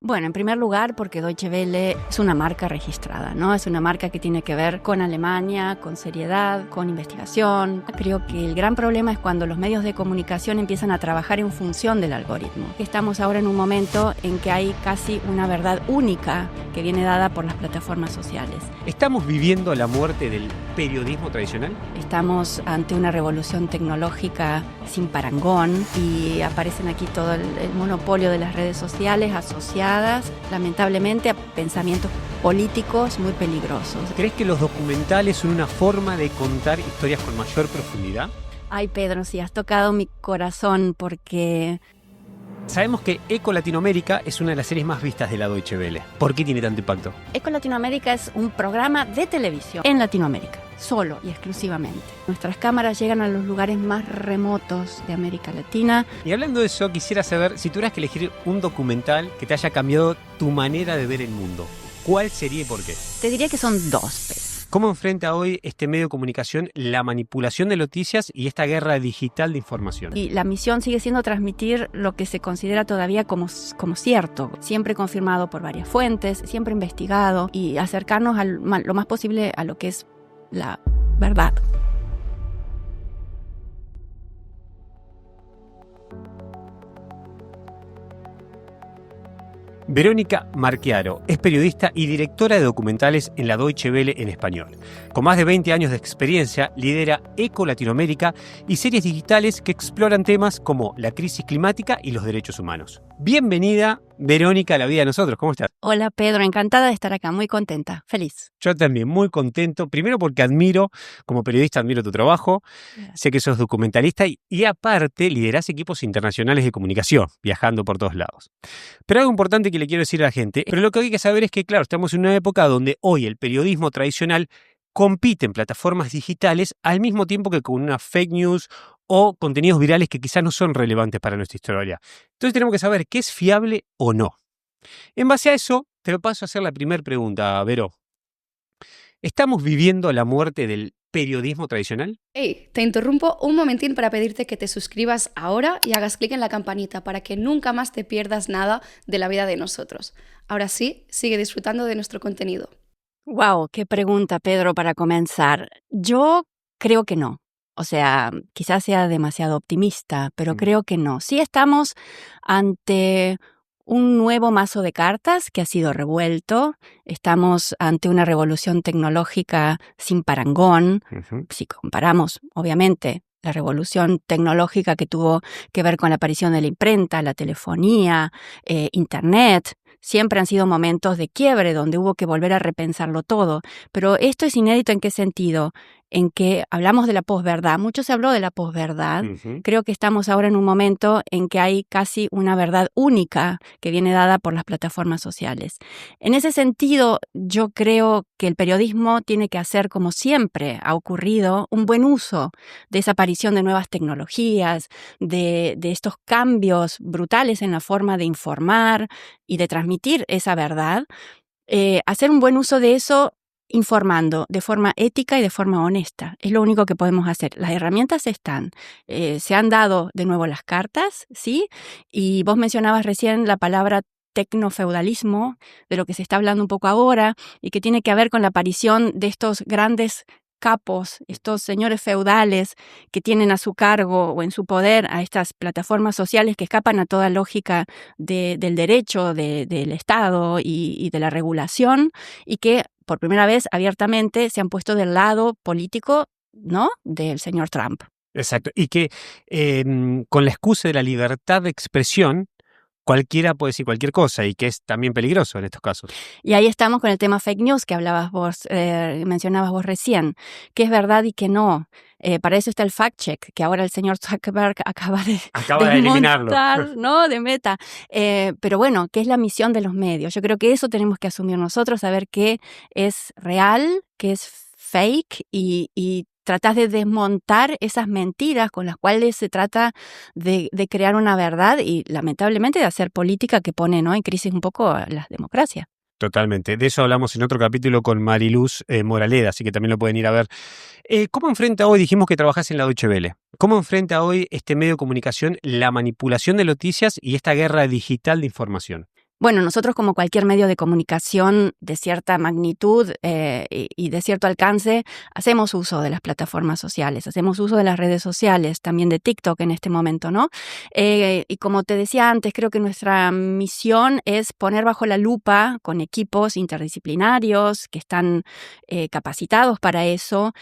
Bueno, en primer lugar, porque Deutsche Welle es una marca registrada, ¿no? Es una marca que tiene que ver con Alemania, con seriedad, con investigación. Creo que el gran problema es cuando los medios de comunicación empiezan a trabajar en función del algoritmo. Estamos ahora en un momento en que hay casi una verdad única que viene dada por las plataformas sociales. ¿Estamos viviendo la muerte del periodismo tradicional? Estamos ante una revolución tecnológica sin parangón y aparecen aquí todo el monopolio de las redes sociales asociadas, lamentablemente, a pensamientos políticos muy peligrosos. ¿Crees que los documentales son una forma de contar historias con mayor profundidad? Ay, Pedro, sí, has tocado mi corazón porque... Sabemos que Eco Latinoamérica es una de las series más vistas de la Deutsche Welle. ¿Por qué tiene tanto impacto? Eco Latinoamérica es un programa de televisión en Latinoamérica, solo y exclusivamente. Nuestras cámaras llegan a los lugares más remotos de América Latina. Y hablando de eso, quisiera saber si tuvieras que elegir un documental que te haya cambiado tu manera de ver el mundo. ¿Cuál sería y por qué? Te diría que son dos, Pedro. ¿Cómo enfrenta hoy este medio de comunicación la manipulación de noticias y esta guerra digital de información? Y la misión sigue siendo transmitir lo que se considera todavía como cierto, siempre confirmado por varias fuentes, siempre investigado, y acercarnos lo más posible a lo que es la verdad. Verónica Marchiaro es periodista y directora de documentales en la Deutsche Welle en español. Con más de 20 años de experiencia, lidera Eco Latinoamérica y series digitales que exploran temas como la crisis climática y los derechos humanos. Bienvenida, Verónica, a La Vida de Nosotros. ¿Cómo estás? Hola, Pedro. Encantada de estar acá. Muy contenta. Feliz. Yo también, muy contento. Primero porque como periodista, admiro tu trabajo. Sé que sos documentalista y aparte liderás equipos internacionales de comunicación, viajando por todos lados. Pero algo importante que le quiero decir a la gente, pero lo que hay que saber es que, claro, estamos en una época donde hoy el periodismo tradicional compite en plataformas digitales al mismo tiempo que con una fake news o contenidos virales que quizás no son relevantes para nuestra historia. Entonces tenemos que saber qué es fiable o no. En base a eso, te paso a hacer la primera pregunta, Vero. ¿Estamos viviendo la muerte del periodismo tradicional? Hey, te interrumpo un momentín para pedirte que te suscribas ahora y hagas clic en la campanita para que nunca más te pierdas nada de La Vida de Nosotros. Ahora sí, sigue disfrutando de nuestro contenido. Wow, qué pregunta, Pedro, para comenzar. Yo creo que no. O sea, quizás sea demasiado optimista, pero creo que no. Sí estamos ante un nuevo mazo de cartas que ha sido revuelto. Estamos ante una revolución tecnológica sin parangón. Si comparamos, obviamente, la revolución tecnológica que tuvo que ver con la aparición de la imprenta, la telefonía, Internet. Siempre han sido momentos de quiebre donde hubo que volver a repensarlo todo. Pero esto es inédito ¿en qué sentido? En que hablamos de la posverdad. Mucho se habló de la posverdad. Creo que estamos ahora en un momento en que hay casi una verdad única que viene dada por las plataformas sociales. En ese sentido, yo creo que el periodismo tiene que hacer, como siempre ha ocurrido, un buen uso de esa aparición de nuevas tecnologías, de estos cambios brutales en la forma de informar y de transmitir esa verdad. Hacer un buen uso de eso informando de forma ética y de forma honesta. Es lo único que podemos hacer. Las herramientas están. Se han dado de nuevo las cartas, ¿sí? Y vos mencionabas recién la palabra tecnofeudalismo, de lo que se está hablando un poco ahora, y que tiene que ver con la aparición de estos grandes capos, estos señores feudales que tienen a su cargo o en su poder a estas plataformas sociales que escapan a toda lógica del derecho, del Estado y de la regulación, y que por primera vez abiertamente se han puesto del lado político, ¿no?, del señor Trump. Exacto. Y que con la excusa de la libertad de expresión, cualquiera puede decir cualquier cosa y que es también peligroso en estos casos. Y ahí estamos con el tema fake news que hablabas vos, mencionabas vos recién, que es verdad y que no. Para eso está el fact check, que ahora el señor Zuckerberg acaba de eliminarlo, ¿no?, de Meta. Pero bueno, ¿qué es la misión de los medios? Yo creo que eso tenemos que asumir nosotros, saber qué es real, qué es fake y tratás de desmontar esas mentiras con las cuales se trata de crear una verdad y lamentablemente de hacer política que pone, ¿no?, en crisis un poco a la democracia. Totalmente. De eso hablamos en otro capítulo con Mariluz Moraleda, así que también lo pueden ir a ver. ¿Cómo enfrenta hoy, dijimos que trabajás en la Deutsche Welle, cómo enfrenta hoy este medio de comunicación la manipulación de noticias y esta guerra digital de información? Bueno, nosotros como cualquier medio de comunicación de cierta magnitud y de cierto alcance, hacemos uso de las plataformas sociales, hacemos uso de las redes sociales, también de TikTok en este momento, ¿no? Y como te decía antes, creo que nuestra misión es poner bajo la lupa con equipos interdisciplinarios que están capacitados para eso,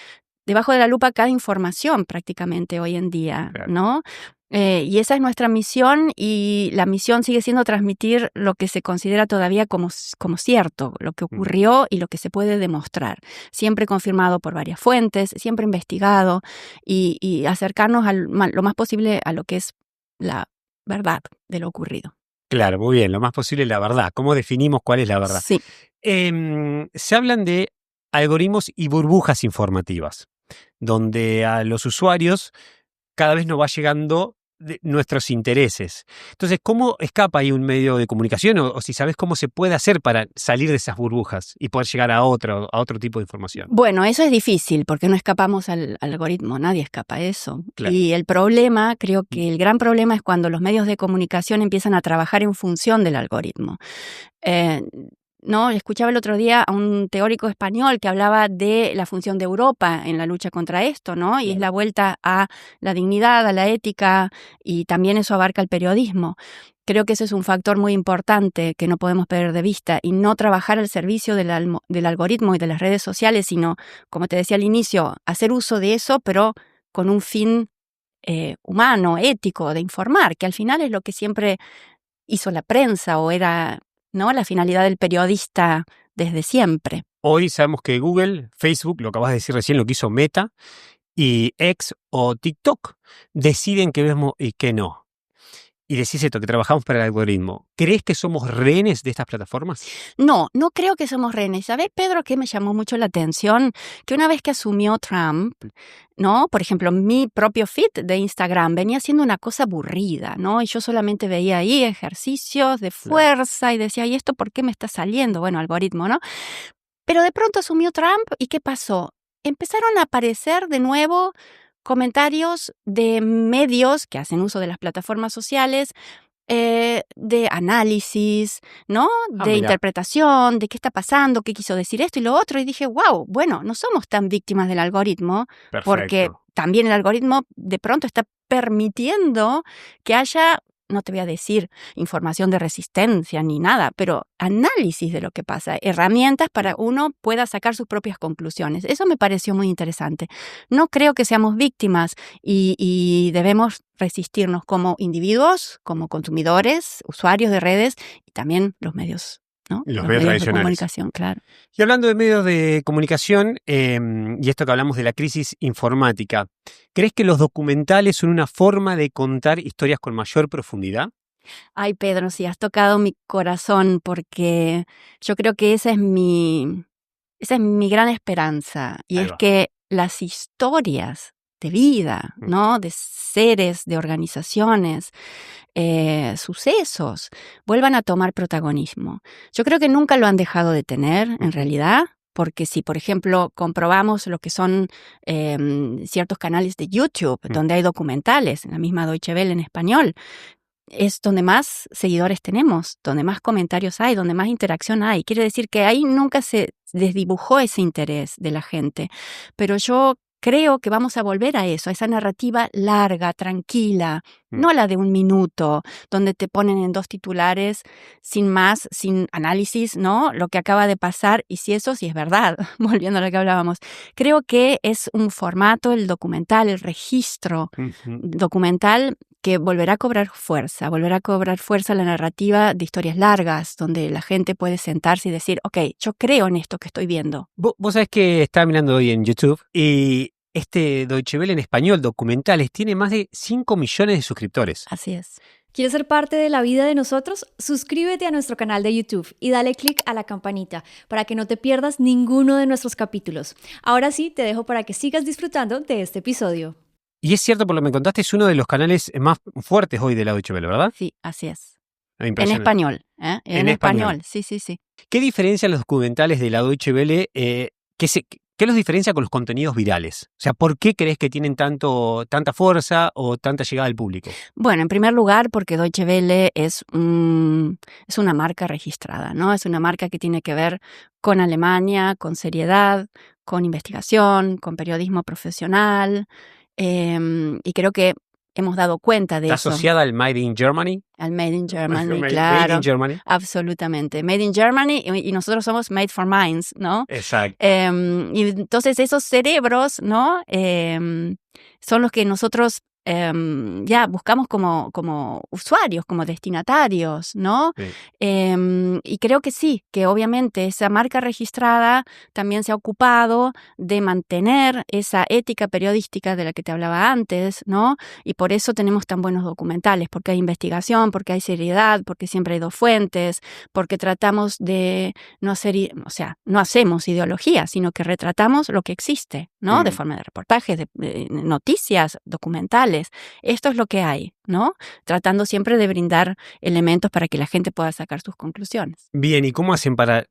debajo de la lupa cada información prácticamente hoy en día, Claro. ¿no? Y esa es nuestra misión, y la misión sigue siendo transmitir lo que se considera todavía como cierto, lo que ocurrió y lo que se puede demostrar, siempre confirmado por varias fuentes, siempre investigado, y acercarnos lo más posible a lo que es la verdad de lo ocurrido. Claro, muy bien, lo más posible la verdad. ¿Cómo definimos cuál es la verdad? Sí. Se hablan de algoritmos y burbujas informativas, donde a los usuarios cada vez nos va llegando de nuestros intereses. Entonces, ¿cómo escapa ahí un medio de comunicación? O si sabes cómo se puede hacer para salir de esas burbujas y poder llegar a otro tipo de información. Bueno, eso es difícil porque no escapamos al algoritmo, nadie escapa a eso. Claro. Y el problema, creo que el gran problema es cuando los medios de comunicación empiezan a trabajar en función del algoritmo. No, escuchaba el otro día a un teórico español que hablaba de la función de Europa en la lucha contra esto, ¿no? Y es la vuelta a la dignidad, a la ética, y también eso abarca el periodismo. Creo que ese es un factor muy importante que no podemos perder de vista, y no trabajar al servicio del algoritmo y de las redes sociales, sino, como te decía al inicio, hacer uso de eso, pero con un fin humano, ético, de informar, que al final es lo que siempre hizo la prensa, o era, ¿no?, la finalidad del periodista desde siempre. Hoy sabemos que Google, Facebook, lo acabas de decir recién, lo que hizo Meta, y X o TikTok deciden qué vemos y qué no. Y decís esto, que trabajamos para el algoritmo. ¿Crees que somos rehenes de estas plataformas? No creo que somos rehenes. ¿Sabes, Pedro, qué me llamó mucho la atención? Que una vez que asumió Trump, ¿no? Por ejemplo, mi propio feed de Instagram venía siendo una cosa aburrida, ¿no? Y yo solamente veía ahí ejercicios de fuerza y decía, ¿y esto por qué me está saliendo? Bueno, algoritmo, ¿no? Pero de pronto asumió Trump, ¿y qué pasó? Empezaron a aparecer de nuevo comentarios de medios que hacen uso de las plataformas sociales, de análisis, ¿no? De mira. interpretación, de qué está pasando, qué quiso decir esto y lo otro. Y dije, wow, bueno, no somos tan víctimas del algoritmo, porque también el algoritmo de pronto está permitiendo que haya, no te voy a decir información de resistencia ni nada, pero análisis de lo que pasa, herramientas para uno pueda sacar sus propias conclusiones. Eso me pareció muy interesante. No creo que seamos víctimas, y debemos resistirnos como individuos, como consumidores, usuarios de redes, y también los medios, ¿no? Los medios tradicionales. De comunicación, claro. Y hablando de medios de comunicación, y esto que hablamos de la crisis informática, ¿crees que los documentales son una forma de contar historias con mayor profundidad? Ay, Pedro, sí, has tocado mi corazón, porque yo creo que esa es mi gran esperanza, y es que las historias de vida, ¿no?, de seres, de organizaciones, sucesos, vuelvan a tomar protagonismo. Yo creo que nunca lo han dejado de tener, en realidad, porque si, por ejemplo, comprobamos lo que son ciertos canales de YouTube, donde hay documentales, en la misma Deutsche Welle en español, es donde más seguidores tenemos, donde más comentarios hay, donde más interacción hay. Quiere decir que ahí nunca se desdibujó ese interés de la gente. Pero yo creo que vamos a volver a eso, a esa narrativa larga, tranquila, no la de un minuto, donde te ponen en 2 titulares, sin más, sin análisis, ¿no?, lo que acaba de pasar, y si eso sí es verdad, volviendo a lo que hablábamos. Creo que es un formato, el documental, el registro documental, que volverá a cobrar fuerza la narrativa de historias largas, donde la gente puede sentarse y decir, ok, yo creo en esto que estoy viendo. Vos sabés que estaba mirando hoy en YouTube, y este Deutsche Welle en español, documentales, tiene más de 5 millones de suscriptores. Así es. ¿Quieres ser parte de la vida de nosotros? Suscríbete a nuestro canal de YouTube y dale click a la campanita para que no te pierdas ninguno de nuestros capítulos. Ahora sí, te dejo para que sigas disfrutando de este episodio. Y es cierto, por lo que me contaste, es uno de los canales más fuertes hoy de la Deutsche Welle, ¿verdad? Sí, así es. En español, ¿eh? En español, sí. ¿Qué diferencian los documentales de la Deutsche Welle ¿qué los diferencia con los contenidos virales? O sea, ¿por qué crees que tienen tanta fuerza o tanta llegada al público? Bueno, en primer lugar, porque Deutsche Welle es una marca registrada, ¿no? Es una marca que tiene que ver con Alemania, con seriedad, con investigación, con periodismo profesional, y creo que hemos dado cuenta de ¿Está eso. asociada al Made in Germany? Al Made in Germany, Made claro. in Germany. Absolutamente. Made in Germany y nosotros somos Made for Minds, ¿no? Exacto. Y entonces esos cerebros, ¿no? Son los que nosotros ya buscamos como usuarios, como destinatarios, ¿no? Sí. Y creo que sí, que obviamente esa marca registrada también se ha ocupado de mantener esa ética periodística de la que te hablaba antes, ¿no? Y por eso tenemos tan buenos documentales, porque hay investigación, porque hay seriedad, porque siempre hay dos fuentes, porque tratamos de no hacer, o sea, no hacemos ideología, sino que retratamos lo que existe, ¿no? De forma de reportajes, de noticias, documentales. Esto es lo que hay, ¿no? Tratando siempre de brindar elementos para que la gente pueda sacar sus conclusiones. Bien, ¿y cómo hacen para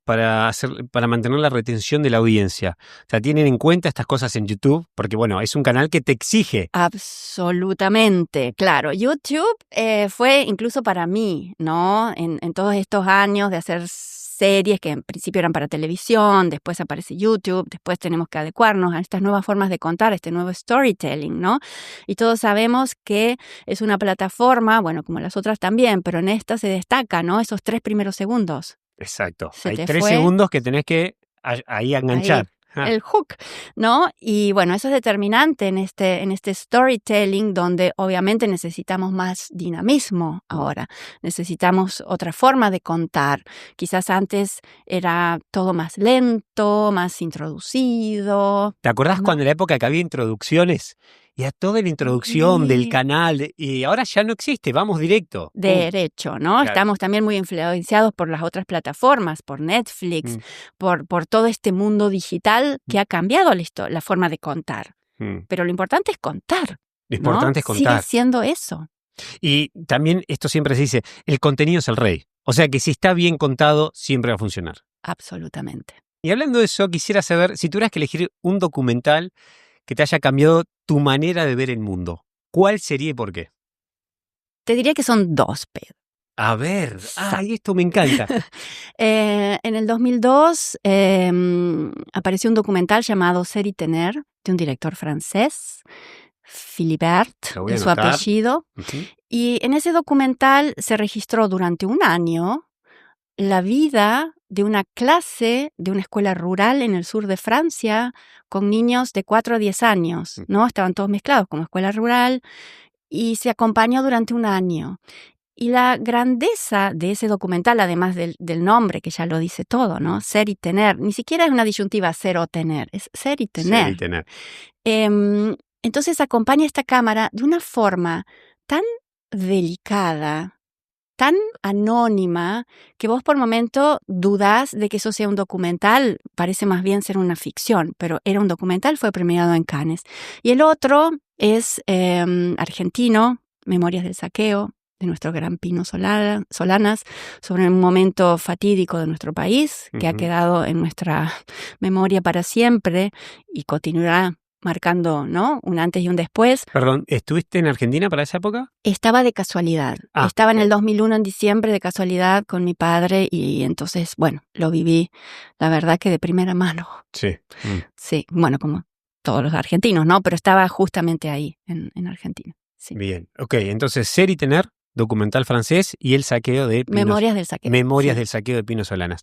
mantener la retención de la audiencia? O sea, ¿tienen en cuenta estas cosas en YouTube? Porque, bueno, es un canal que te exige. Absolutamente, claro. YouTube fue incluso para mí, ¿no? En todos estos años de hacer series que en principio eran para televisión, después aparece YouTube, después tenemos que adecuarnos a estas nuevas formas de contar, este nuevo storytelling, ¿no? Y todos sabemos que es una plataforma, bueno, como las otras también, pero en esta se destaca, ¿no? Esos 3 primeros segundos. Exacto. Se Hay te 3 fue. segundos que tenés que ahí enganchar. El hook, ¿no? Y bueno, eso es determinante en este storytelling donde obviamente necesitamos más dinamismo ahora. Necesitamos otra forma de contar. Quizás antes era todo más lento, más introducido. ¿Te acordás cuando en la época que había introducciones? Y a toda la introducción del canal, y ahora ya no existe, vamos directo. Derecho, ¿no? Claro. Estamos también muy influenciados por las otras plataformas, por Netflix, por todo este mundo digital que ha cambiado la forma de contar. Pero lo importante es contar. Lo importante es contar. Sigue siendo eso. Y también esto siempre se dice, el contenido es el rey. O sea que si está bien contado, siempre va a funcionar. Absolutamente. Y hablando de eso, quisiera saber, si tuvieras que elegir un documental que te haya cambiado tu manera de ver el mundo, ¿cuál sería y por qué? Te diría que son 2, Pedro. A ver, esto me encanta. En el 2002 apareció un documental llamado Ser y Tener, de un director francés, Philibert, es su apellido. Y en ese documental se registró durante un año la vida de una clase de una escuela rural en el sur de Francia con niños de 4 a 10 años, ¿no? Estaban todos mezclados como escuela rural y se acompañó durante un año. Y la grandeza de ese documental, además del nombre, que ya lo dice todo, ¿no? Ser y tener. Ni siquiera es una disyuntiva ser o tener, es ser y tener. Ser y tener. Entonces acompaña esta cámara de una forma tan delicada, tan anónima, que vos por momento dudás de que eso sea un documental, parece más bien ser una ficción, pero era un documental, fue premiado en Cannes. Y el otro es argentino, Memorias del Saqueo, de nuestro gran Pino Solanas, sobre un momento fatídico de nuestro país, que ha quedado en nuestra memoria para siempre y continuará marcando, ¿no? Un antes y un después. Perdón, ¿estuviste en Argentina para esa época? Estaba de casualidad. Estaba en el 2001 en diciembre de casualidad con mi padre y entonces, bueno, lo viví, la verdad que de primera mano. Sí. Sí, bueno, como todos los argentinos, ¿no? Pero estaba justamente ahí, en Argentina. Sí. Bien, ok, entonces Ser y Tener, documental francés, y el saqueo de Memorias del Saqueo. Memorias del Saqueo de Pino Solanas.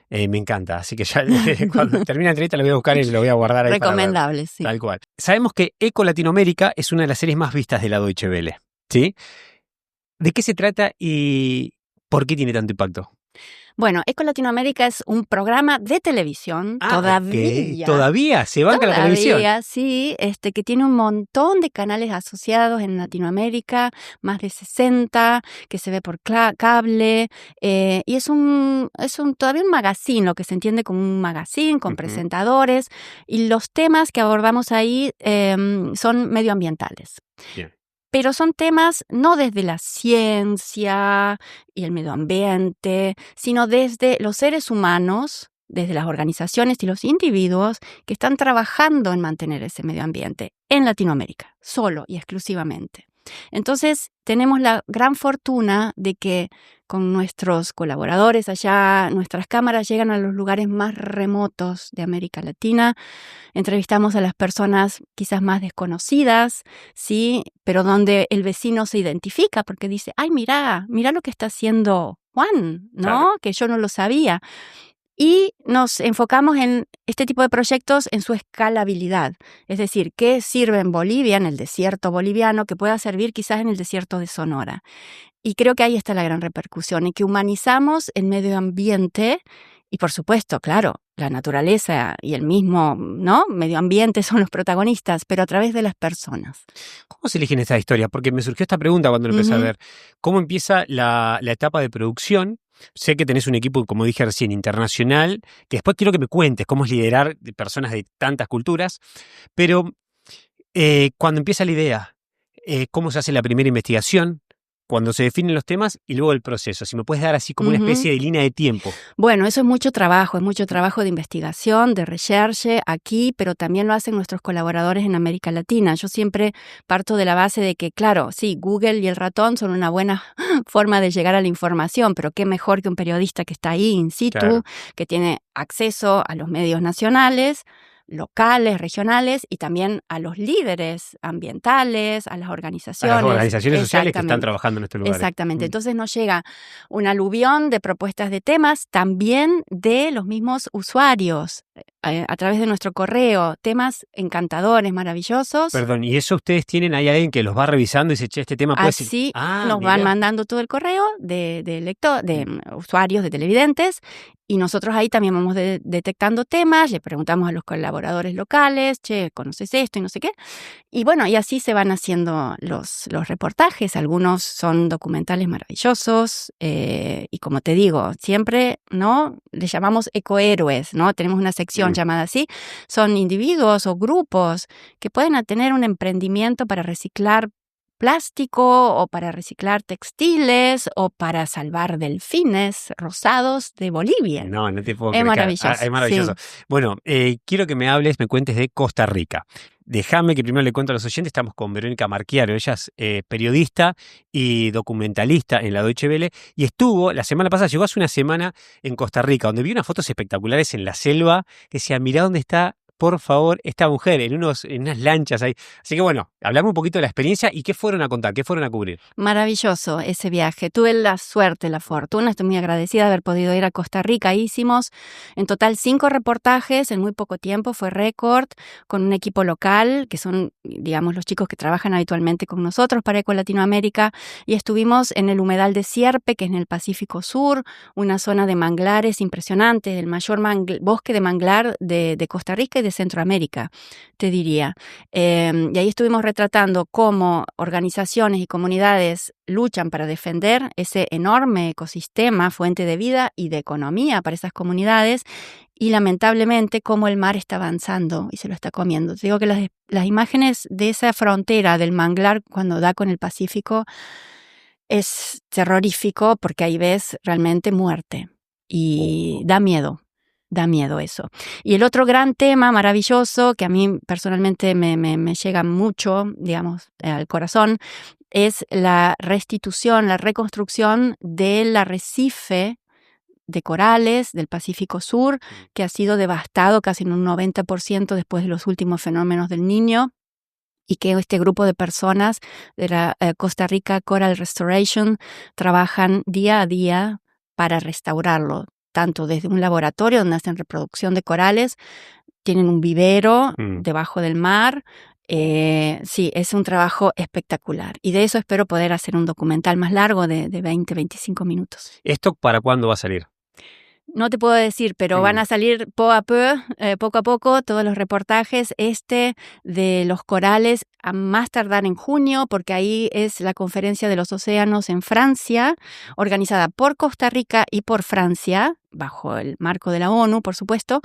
Me encanta, así que ya cuando termine la entrevista lo voy a buscar y lo voy a guardar ahí. Recomendable, para ver. sí. Tal cual. Sabemos que Eco Latinoamérica es una de las series más vistas de la Deutsche Welle, ¿sí? ¿De qué se trata y por qué tiene tanto impacto? Bueno, Eco Latinoamérica es un programa de televisión, todavía. Okay. ¿Todavía? ¿Se banca la televisión? Sí, que tiene un montón de canales asociados en Latinoamérica, más de 60, que se ve por cable, y es todavía un magazine, lo que se entiende como un magazine, con presentadores, y los temas que abordamos ahí son medioambientales. Bien. Pero son temas no desde la ciencia y el medio ambiente, sino desde los seres humanos desde las organizaciones y los individuos que están trabajando en mantener ese medio ambiente en Latinoamérica, solo y exclusivamente. Entonces, tenemos la gran fortuna de que con nuestros colaboradores allá, nuestras cámaras llegan a los lugares más remotos de América Latina. Entrevistamos a las personas quizás más desconocidas, sí, pero donde el vecino se identifica porque dice, ay, mira lo que está haciendo Juan, ¿no? Claro. Que yo no lo sabía. Y nos enfocamos en este tipo de proyectos en su escalabilidad. Es decir, ¿qué sirve en Bolivia, en el desierto boliviano, que pueda servir quizás en el desierto de Sonora? Y creo que ahí está la gran repercusión, en que humanizamos el medio ambiente y, por supuesto, claro, la naturaleza y el mismo, ¿no? Medio ambiente son los protagonistas, pero a través de las personas. ¿Cómo se eligen estas historias? Porque me surgió esta pregunta cuando lo empecé a Ujú. ver. ¿Cómo empieza la etapa de producción? Sé que tenés un equipo, como dije recién, internacional, que después quiero que me cuentes cómo es liderar de personas de tantas culturas, pero cuando empieza la idea, cómo se hace la primera investigación, cuando se definen los temas y luego el proceso. Si me puedes dar así como una Ujú. especie de línea de tiempo. Bueno, eso es mucho trabajo de investigación, de recherche aquí, pero también lo hacen nuestros colaboradores en América Latina. Yo siempre parto de la base de que, claro, sí, Google y el ratón son una buena forma de llegar a la información, pero qué mejor que un periodista que está ahí in situ, Claro. que tiene acceso a los medios nacionales, locales, regionales y también a los líderes ambientales, a las A organizaciones. las organizaciones sociales que están Exactamente. trabajando en estos lugares. Exactamente. Entonces nos llega un aluvión de propuestas de temas, también de los mismos usuarios, a través de nuestro correo, temas encantadores, maravillosos. Perdón, ¿y eso ustedes tienen ahí alguien que los va revisando y dice, che, este tema puede ser? Así Ah, nos van mirá. mandando todo el correo de usuarios, de televidentes, y nosotros ahí también vamos detectando temas, le preguntamos a los colaboradores locales, che, ¿conoces esto y no sé qué? Y bueno, y así se van haciendo los reportajes. Algunos son documentales maravillosos y como te digo, siempre, ¿no? Le llamamos ecohéroes, ¿no? Tenemos una sección llamada así. Son individuos o grupos que pueden tener un emprendimiento para reciclar plástico o para reciclar textiles o para salvar delfines rosados de Bolivia. No te puedo Es creer. maravilloso. Es maravilloso. Sí. Bueno, quiero que me cuentes de Costa Rica. Déjame que primero le cuento a los oyentes, estamos con Verónica Marchiaro, ella es periodista y documentalista en la Deutsche Welle y estuvo, la semana pasada, llegó hace una semana en Costa Rica, donde vi unas fotos espectaculares en la selva, que decía, mirá dónde está, por favor, esta mujer, en unas lanchas ahí. Así que bueno, hablamos un poquito de la experiencia y qué fueron a contar, qué fueron a cubrir. Maravilloso ese viaje. Tuve la suerte, la fortuna, estoy muy agradecida de haber podido ir a Costa Rica. Hicimos en total 5 reportajes en muy poco tiempo, fue récord, con un equipo local, que son, digamos, los chicos que trabajan habitualmente con nosotros para Eco Latinoamérica, y estuvimos en el humedal de Sierpe, que es en el Pacífico Sur, una zona de manglares impresionante, el mayor bosque de manglar de Costa Rica y de Centroamérica, te diría. Y ahí estuvimos retratando cómo organizaciones y comunidades luchan para defender ese enorme ecosistema, fuente de vida y de economía para esas comunidades, y lamentablemente cómo el mar está avanzando y se lo está comiendo. Te digo que las imágenes de esa frontera del manglar cuando da con el Pacífico es terrorífico porque ahí ves realmente muerte y da miedo eso. Y el otro gran tema maravilloso que a mí personalmente me llega mucho, digamos, al corazón, es la restitución, la reconstrucción del arrecife de corales del Pacífico Sur, que ha sido devastado casi en un 90% después de los últimos fenómenos del Niño, y que este grupo de personas de la Costa Rica Coral Restoration trabajan día a día para restaurarlo, tanto desde un laboratorio donde hacen reproducción de corales, tienen un vivero debajo del mar. Sí, es un trabajo espectacular. Y de eso espero poder hacer un documental más largo de 20-25 minutos. ¿Esto para cuándo va a salir? No te puedo decir, pero van a salir poco a poco, todos los reportajes. De los corales a más tardar en junio, porque ahí es la Conferencia de los Océanos en Francia, organizada por Costa Rica y por Francia. bajo el marco de la ONU, por supuesto,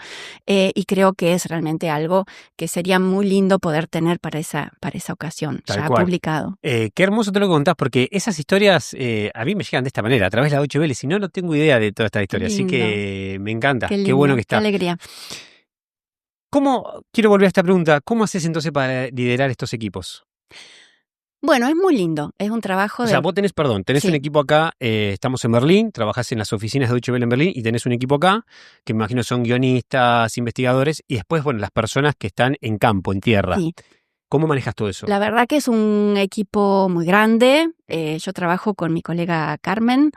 y creo que es realmente algo que sería muy lindo poder tener para esa ocasión, Tal ya cual. publicado. Qué hermoso te lo contás, porque esas historias a mí me llegan de esta manera, a través de la Deutsche Welle, si no tengo idea de toda esta historia, así Lindo. que me encanta, Qué qué lindo, bueno que qué está. alegría. Quiero volver a esta pregunta, ¿cómo haces entonces para liderar estos equipos? Bueno, es muy lindo, es un trabajo O sea, vos tenés Sí. un equipo acá, estamos en Berlín, trabajás en las oficinas de Deutsche Welle en Berlín y tenés un equipo acá, que me imagino son guionistas, investigadores, y después, bueno, las personas que están en campo, en tierra. Sí. ¿Cómo manejas todo eso? La verdad que es un equipo muy grande. Yo trabajo con mi colega Carmen.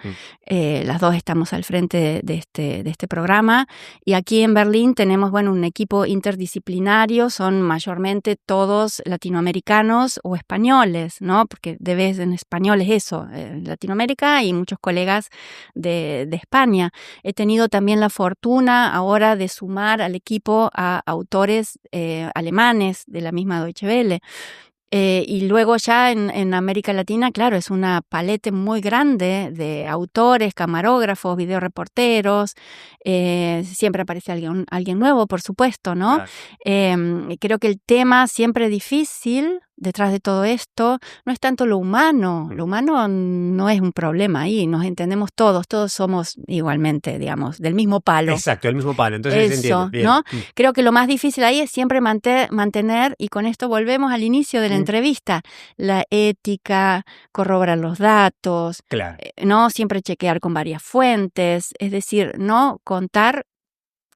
Las dos estamos al frente de este programa. Y aquí en Berlín tenemos, bueno, un equipo interdisciplinario. Son mayormente todos latinoamericanos o españoles, ¿no? Porque de vez en español es eso, Latinoamérica y muchos colegas de España. He tenido también la fortuna ahora de sumar al equipo a autores alemanes de la misma Deutsche Welle. Y luego ya en América Latina, claro, es una paleta muy grande de autores, camarógrafos, videoreporteros. Siempre aparece alguien nuevo, por supuesto, ¿no? Claro. Creo que el tema siempre difícil detrás de todo esto no es tanto lo humano. Lo humano no es un problema ahí, nos entendemos todos somos igualmente, digamos, del mismo palo. Exacto, el mismo palo, entonces se entiende. Eso, Bien. ¿no? Creo que lo más difícil ahí es siempre mantener, y con esto volvemos al inicio de la entrevista, la ética, corroborar los datos, Claro. no siempre chequear con varias fuentes, es decir, no contar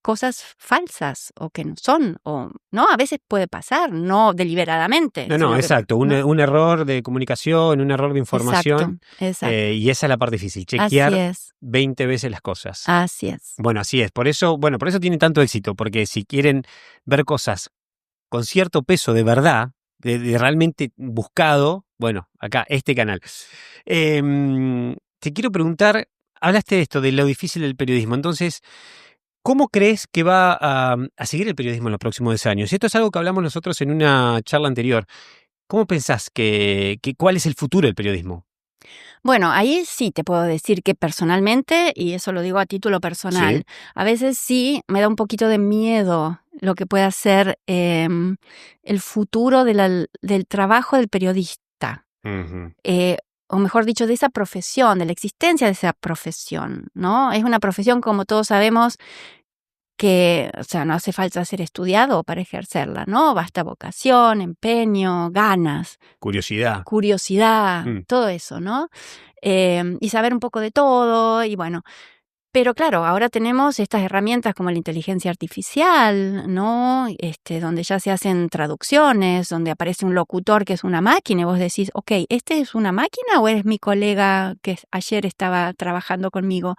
cosas falsas o que no son, o no, a veces puede pasar, no deliberadamente. No, exacto, un error de comunicación, un error de información, Exacto. y esa es la parte difícil, chequear 20 veces las cosas. Así es. Bueno, así es, por eso tiene tanto éxito, porque si quieren ver cosas con cierto peso de verdad, de realmente buscado, bueno, acá, este canal. Te quiero preguntar, hablaste de esto, de lo difícil del periodismo, entonces, ¿cómo crees que va a seguir el periodismo en los próximos 10 años? Esto es algo que hablamos nosotros en una charla anterior. ¿Cómo pensás cuál es el futuro del periodismo? Bueno, ahí sí te puedo decir que personalmente, y eso lo digo a título personal, a veces sí me da un poquito de miedo lo que pueda ser el futuro del trabajo del periodista. Uh-huh. O mejor dicho, de esa profesión, de la existencia de esa profesión, ¿no? Es una profesión, como todos sabemos, que, o sea, no hace falta ser estudiado para ejercerla, ¿no? Basta vocación, empeño, ganas. Curiosidad, todo eso, ¿no? Y saber un poco de todo, y bueno. Pero claro, ahora tenemos estas herramientas como la inteligencia artificial, ¿no? Donde ya se hacen traducciones, donde aparece un locutor que es una máquina y vos decís, ok, ¿este es una máquina o es mi colega que ayer estaba trabajando conmigo?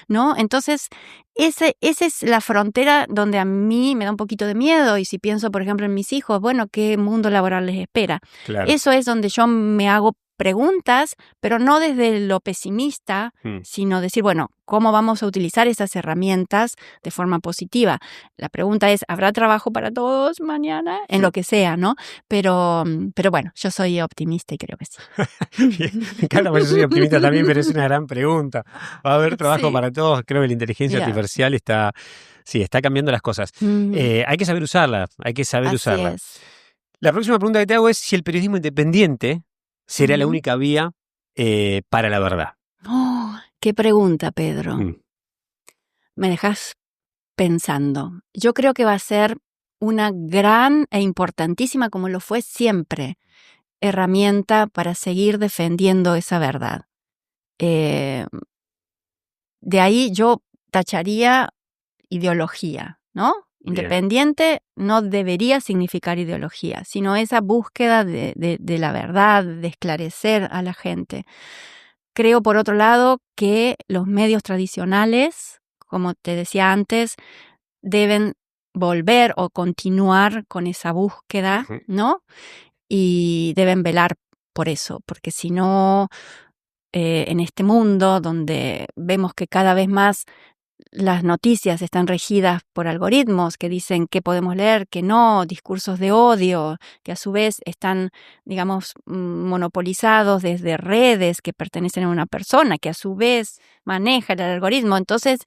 ¿No? Entonces, esa es la frontera donde a mí me da un poquito de miedo, y si pienso, por ejemplo, en mis hijos, bueno, ¿qué mundo laboral les espera? claro. Eso es donde yo me hago preguntas, pero no desde lo pesimista, sino decir, bueno, ¿cómo vamos a utilizar esas herramientas de forma positiva? La pregunta es, ¿habrá trabajo para todos mañana? En lo que sea, ¿no? Pero bueno, yo soy optimista y creo que sí. Me encanta, porque yo soy optimista también, pero es una gran pregunta. ¿Va a haber trabajo para todos? Creo que la inteligencia artificial está cambiando las cosas. Hay que saber usarla, Así es. La próxima pregunta que te hago es si el periodismo independiente será la única vía para la verdad. Oh, qué pregunta, Pedro. Me dejas pensando. Yo creo que va a ser una gran e importantísima, como lo fue siempre, herramienta para seguir defendiendo esa verdad. De ahí yo tacharía ideología, ¿no? Independiente no debería significar ideología, sino esa búsqueda de la verdad, de esclarecer a la gente. Creo, por otro lado, que los medios tradicionales, como te decía antes, deben volver o continuar con esa búsqueda, ¿no? Y deben velar por eso, porque si no, en este mundo donde vemos que cada vez más las noticias están regidas por algoritmos que dicen qué podemos leer, qué no, discursos de odio, que a su vez están, digamos, monopolizados desde redes que pertenecen a una persona, que a su vez maneja el algoritmo. Entonces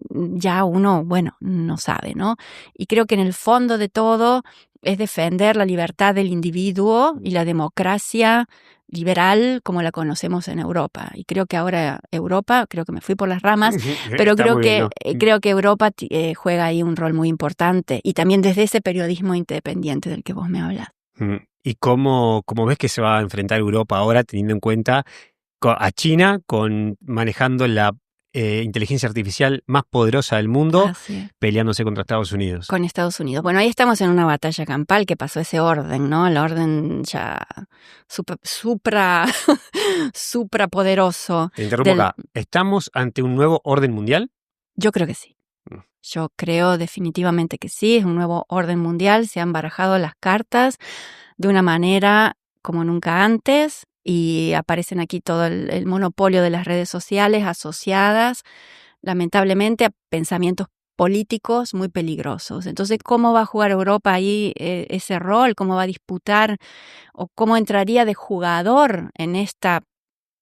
ya uno, bueno, no sabe, ¿no? Y creo que en el fondo de todo es defender la libertad del individuo y la democracia liberal como la conocemos en Europa. Y creo que ahora Europa, creo que me fui por las ramas, pero creo que Europa juega ahí un rol muy importante, y también desde ese periodismo independiente del que vos me hablas. ¿Y cómo ves que se va a enfrentar Europa ahora, teniendo en cuenta a China manejando la inteligencia artificial más poderosa del mundo, peleándose contra Estados Unidos? Con Estados Unidos. Bueno, ahí estamos en una batalla campal que pasó ese orden, ¿no? El orden ya suprapoderoso. Te interrumpo acá. ¿Estamos ante un nuevo orden mundial? Yo creo que sí. Yo creo definitivamente que sí, es un nuevo orden mundial. Se han barajado las cartas de una manera como nunca antes. Y aparecen aquí todo el monopolio de las redes sociales asociadas, lamentablemente, a pensamientos políticos muy peligrosos. Entonces, ¿cómo va a jugar Europa ahí ese rol? ¿Cómo va a disputar o cómo entraría de jugador en esta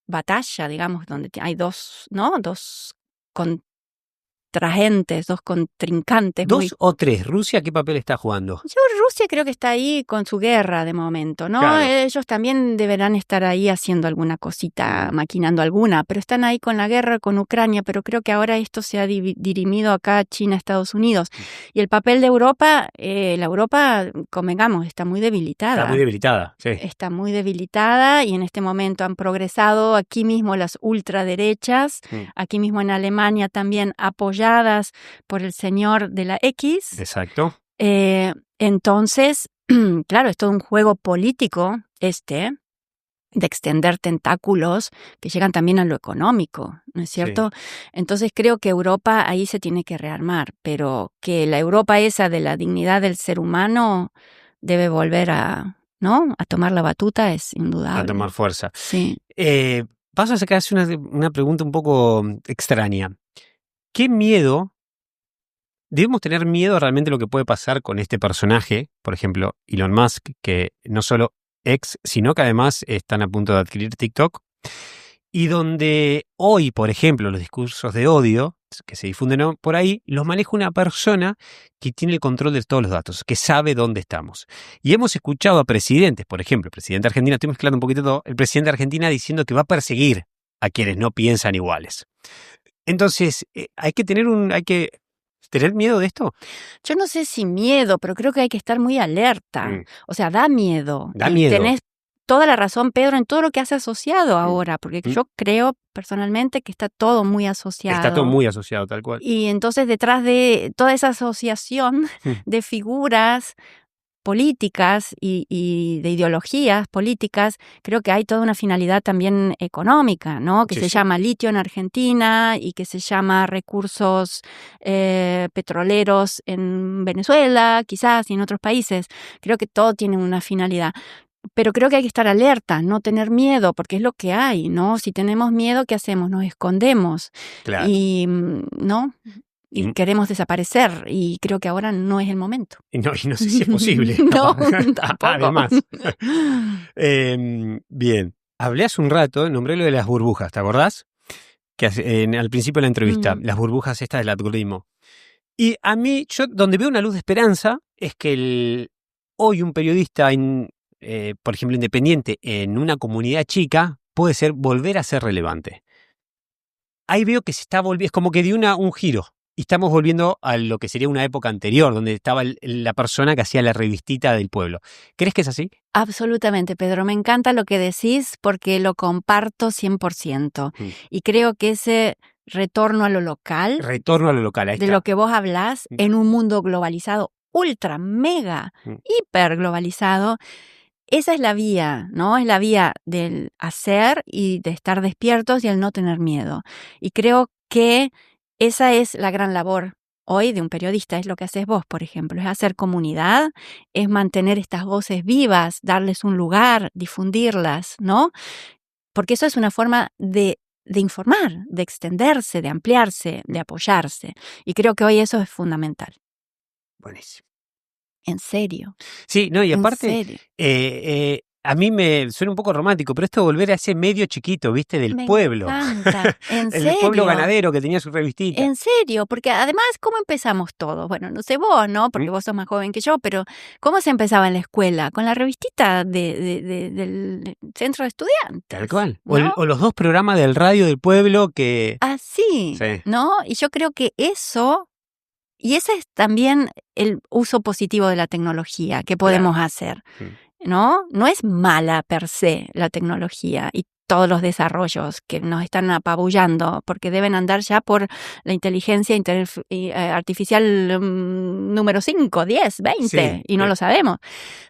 batalla, digamos, donde hay dos contragentes, dos contrincantes? ¿Dos o tres? ¿Rusia qué papel está jugando? Rusia creo que está ahí con su guerra de momento, ¿no? Claro. Ellos también deberán estar ahí haciendo alguna cosita, maquinando alguna, pero están ahí con la guerra con Ucrania, pero creo que ahora esto se ha dirimido acá China, Estados Unidos. Y el papel de Europa, la Europa, convengamos, está muy debilitada. Está muy debilitada, sí. Está muy debilitada, y en este momento han progresado aquí mismo las ultraderechas, aquí mismo en Alemania también apoyadas por el señor de la X. Exacto. Entonces, claro, es todo un juego político de extender tentáculos que llegan también a lo económico, ¿no es cierto? Sí. Entonces creo que Europa ahí se tiene que rearmar, pero que la Europa esa de la dignidad del ser humano debe volver a tomar la batuta, es indudable. A tomar fuerza. Sí. Paso a sacarse una pregunta un poco extraña. ¿Qué miedo? ¿Debemos tener miedo realmente de lo que puede pasar con este personaje? Por ejemplo, Elon Musk, que no solo sino que además están a punto de adquirir TikTok. Y donde hoy, por ejemplo, los discursos de odio que se difunden por ahí, los maneja una persona que tiene el control de todos los datos, que sabe dónde estamos. Y hemos escuchado a presidentes, por ejemplo, el presidente de Argentina, estoy mezclando un poquito todo, el presidente de Argentina diciendo que va a perseguir a quienes no piensan iguales. Entonces, hay que tener miedo de esto. Yo no sé si miedo, pero creo que hay que estar muy alerta. O sea, da miedo. Da miedo. Tenés toda la razón, Pedro, en todo lo que has asociado ahora, porque yo creo personalmente que está todo muy asociado. Está todo muy asociado, tal cual. Y entonces detrás de toda esa asociación de figuras políticas y de ideologías políticas, creo que hay toda una finalidad también económica, ¿no? Que se llama litio en Argentina y que se llama recursos petroleros en Venezuela, quizás, y en otros países. Creo que todo tiene una finalidad. Pero creo que hay que estar alerta, no tener miedo, porque es lo que hay, ¿no? Si tenemos miedo, ¿qué hacemos? Nos escondemos. Claro. Y, ¿no? Y queremos desaparecer, y creo que ahora no es el momento. Y no sé si es posible. No, tampoco. Además. Bien, hablé hace un rato, nombré lo de las burbujas, ¿te acordás? Que al principio de la entrevista, las burbujas estas del algoritmo. Y a mí, yo donde veo una luz de esperanza es que hoy un periodista, por ejemplo, independiente en una comunidad chica, puede volver a ser relevante. Ahí veo que se está volviendo, es como que dio un giro. Y estamos volviendo a lo que sería una época anterior, donde estaba la persona que hacía la revistita del pueblo. ¿Crees que es así? Absolutamente, Pedro. Me encanta lo que decís porque lo comparto 100%. Y creo que ese retorno a lo local, ahí de lo que vos hablás, en un mundo globalizado, ultra, mega, hiper globalizado, esa es la vía, ¿no? Es la vía del hacer y de estar despiertos y el no tener miedo. Y creo que esa es la gran labor hoy de un periodista, es lo que haces vos, por ejemplo, es hacer comunidad, es mantener estas voces vivas, darles un lugar, difundirlas, ¿no? Porque eso es una forma de informar, de extenderse, de ampliarse, de apoyarse. Y creo que hoy eso es fundamental. Buenísimo. En serio. Sí, no, y En aparte, serio. a mí me suena un poco romántico, pero esto de volver a ese medio chiquito, ¿viste? Del Me pueblo. encanta. En El pueblo serio. ganadero que tenía su revistita. En serio, porque además, ¿cómo empezamos todos? Bueno, no sé vos, ¿no? Porque vos sos más joven que yo, pero ¿cómo se empezaba en la escuela? Con la revistita del centro de estudiantes. Tal cual. ¿no? O los 2 programas del radio del pueblo que... Así, Sí. ¿no? Y yo creo que eso, y ese es también el uso positivo de la tecnología que podemos hacer, ¿no? No es mala per se la tecnología y todos los desarrollos que nos están apabullando, porque deben andar ya por la inteligencia artificial número 5, 10, 20, Sí, y no lo sabemos.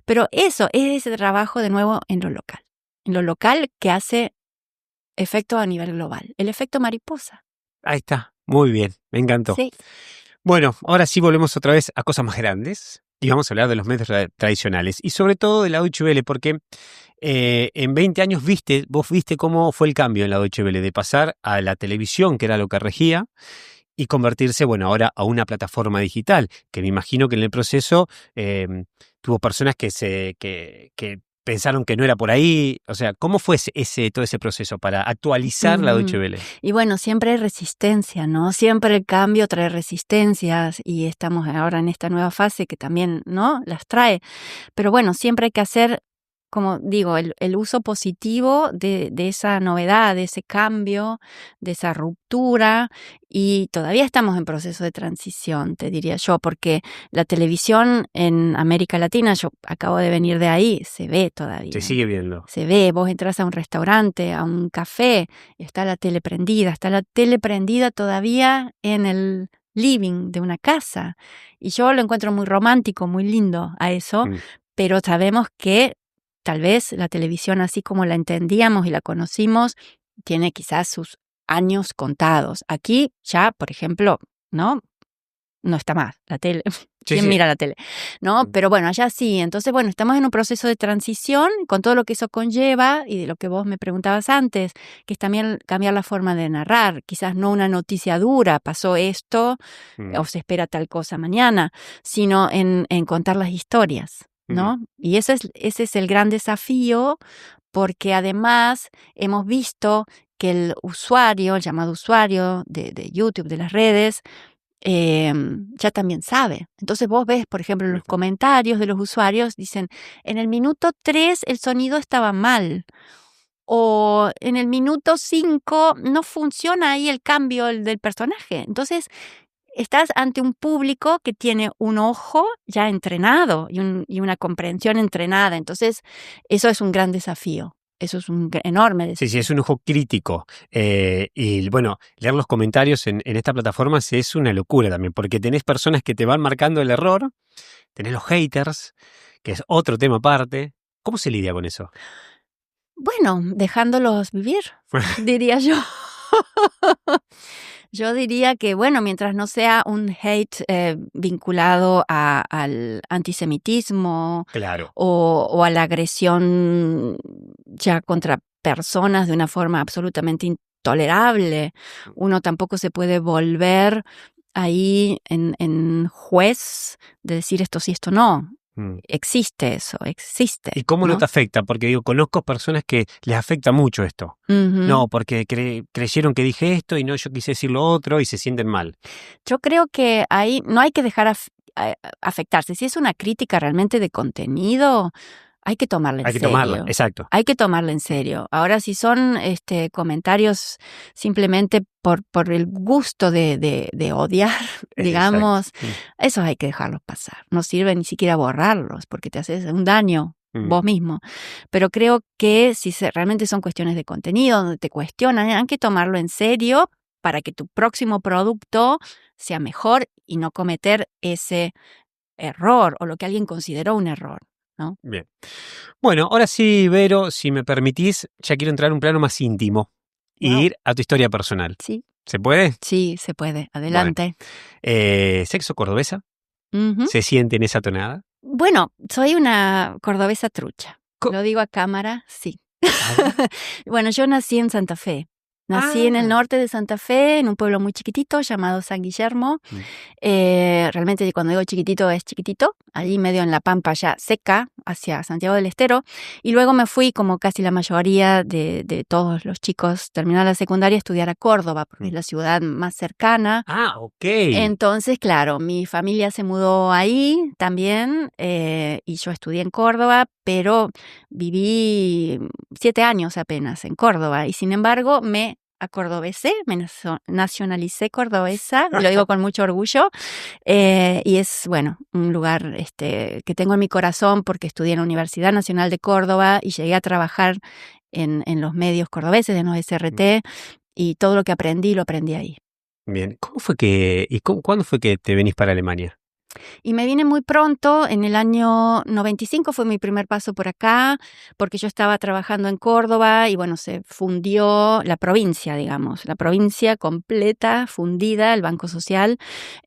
Pero eso es ese trabajo de nuevo en lo local que hace efecto a nivel global, el efecto mariposa. Ahí está, muy bien, me encantó. Sí. Bueno, ahora sí volvemos otra vez a cosas más grandes y vamos a hablar de los medios tradicionales y sobre todo de la Deutsche Welle, porque en 20 años vos viste cómo fue el cambio en la Deutsche Welle de pasar a la televisión, que era lo que regía, y convertirse, bueno, ahora a una plataforma digital, que me imagino que en el proceso tuvo personas que pensaron que no era por ahí. O sea, ¿cómo fue todo ese proceso para actualizar la Deutsche Welle? Y bueno, siempre hay resistencia, ¿no? Siempre el cambio trae resistencias y estamos ahora en esta nueva fase que también, ¿no? Las trae. Pero bueno, siempre hay que hacer, como digo, el uso positivo de esa novedad, de ese cambio, de esa ruptura, y todavía estamos en proceso de transición, te diría yo, porque la televisión en América Latina, yo acabo de venir de ahí, se ve todavía. Se sigue viendo. Se ve, vos entras a un restaurante, a un café, está la tele prendida todavía en el living de una casa, y yo lo encuentro muy romántico, muy lindo a eso, pero sabemos que tal vez la televisión, así como la entendíamos y la conocimos, tiene quizás sus años contados. Aquí ya, por ejemplo, no está más la tele. ¿Quién mira la tele? ¿No? Pero bueno, allá sí. Entonces, bueno, estamos en un proceso de transición con todo lo que eso conlleva y de lo que vos me preguntabas antes, que es también cambiar la forma de narrar. Quizás no una noticia dura, pasó esto o se espera tal cosa mañana, sino en contar las historias, ¿no? Y ese es el gran desafío, porque además hemos visto que el llamado usuario de YouTube, de las redes, ya también sabe. Entonces vos ves, por ejemplo, en los comentarios de los usuarios, dicen, en el minuto 3 el sonido estaba mal, o en el minuto 5 no funciona ahí el cambio del personaje. Entonces estás ante un público que tiene un ojo ya entrenado y una comprensión entrenada. Entonces eso es un gran desafío. Eso es un enorme desafío. Sí, es un ojo crítico. Y bueno, leer los comentarios en estas plataformas es una locura también, porque tenés personas que te van marcando el error, tenés los haters, que es otro tema aparte. ¿Cómo se lidia con eso? Bueno, dejándolos vivir, diría yo. Yo diría que, bueno, mientras no sea un hate vinculado al antisemitismo, claro, o a la agresión ya contra personas de una forma absolutamente intolerable, uno tampoco se puede volver ahí en juez de decir esto sí, esto no. Existe eso, existe. ¿Y cómo no te afecta? Porque digo, conozco personas que les afecta mucho esto. No, porque creyeron que dije esto y no, yo quise decir lo otro y se sienten mal. Yo creo que ahí no hay que dejar afectarse. Si es una crítica realmente de contenido, hay que tomarla en serio. Hay que tomarla, exacto. Hay que tomarla en serio. Ahora, si son comentarios simplemente por el gusto de odiar, digamos, esos hay que dejarlos pasar. No sirve ni siquiera borrarlos porque te haces un daño vos mismo. Pero creo que si realmente son cuestiones de contenido, donde te cuestionan, hay que tomarlo en serio para que tu próximo producto sea mejor y no cometer ese error o lo que alguien consideró un error, ¿no? Bien. Bueno, ahora sí, Vero, si me permitís, ya quiero entrar en un plano más íntimo y ir a tu historia personal. Sí. ¿Se puede? Sí, se puede. Adelante. Bueno, ¿sexo cordobesa? ¿Se siente en esa tonada? Bueno, soy una cordobesa trucha. Lo digo a cámara, sí. Bueno, yo nací en Santa Fe. Nací en el norte de Santa Fe, en un pueblo muy chiquitito llamado San Guillermo. Realmente cuando digo chiquitito es chiquitito, allí medio en la pampa ya seca, hacia Santiago del Estero. Y luego me fui, como casi la mayoría de todos los chicos, terminar la secundaria, a estudiar a Córdoba, porque es la ciudad más cercana. Ah, ok. Entonces, claro, mi familia se mudó ahí también, y yo estudié en Córdoba, pero viví 7 años apenas en Córdoba. Y sin embargo, me acordobesé, me nacionalicé cordobesa, lo digo con mucho orgullo, y es, bueno, un lugar que tengo en mi corazón porque estudié en la Universidad Nacional de Córdoba y llegué a trabajar en los medios cordobeses, en los SRT, y todo lo que aprendí, lo aprendí ahí. Bien, ¿cuándo fue que te venís para Alemania? Y me vine muy pronto, en el año 95 fue mi primer paso por acá, porque yo estaba trabajando en Córdoba y bueno, se fundió la provincia, digamos, la provincia completa, fundida, el Banco Social.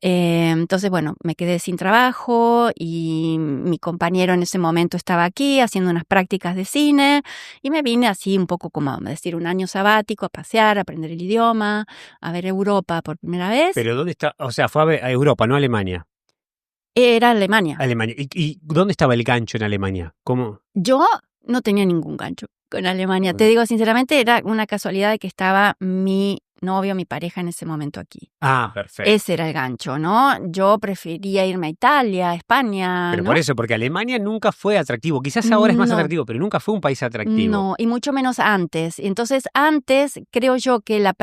Entonces, bueno, me quedé sin trabajo y mi compañero en ese momento estaba aquí haciendo unas prácticas de cine y me vine así un poco como, decir, un año sabático a pasear, a aprender el idioma, a ver Europa por primera vez. ¿Pero dónde está? O sea, fue a Europa, no a Alemania. Era Alemania. Alemania. ¿Y dónde estaba el gancho en Alemania? ¿Cómo? Yo no tenía ningún gancho con Alemania. Te digo sinceramente, era una casualidad de que estaba mi novio, mi pareja en ese momento aquí. Ah, perfecto. Ese era el gancho, ¿no? Yo prefería irme a Italia, a España, Pero ¿no? por eso, porque Alemania nunca fue atractivo. Quizás ahora es más No. atractivo, pero nunca fue un país atractivo. No, y mucho menos antes. Entonces, antes creo yo que las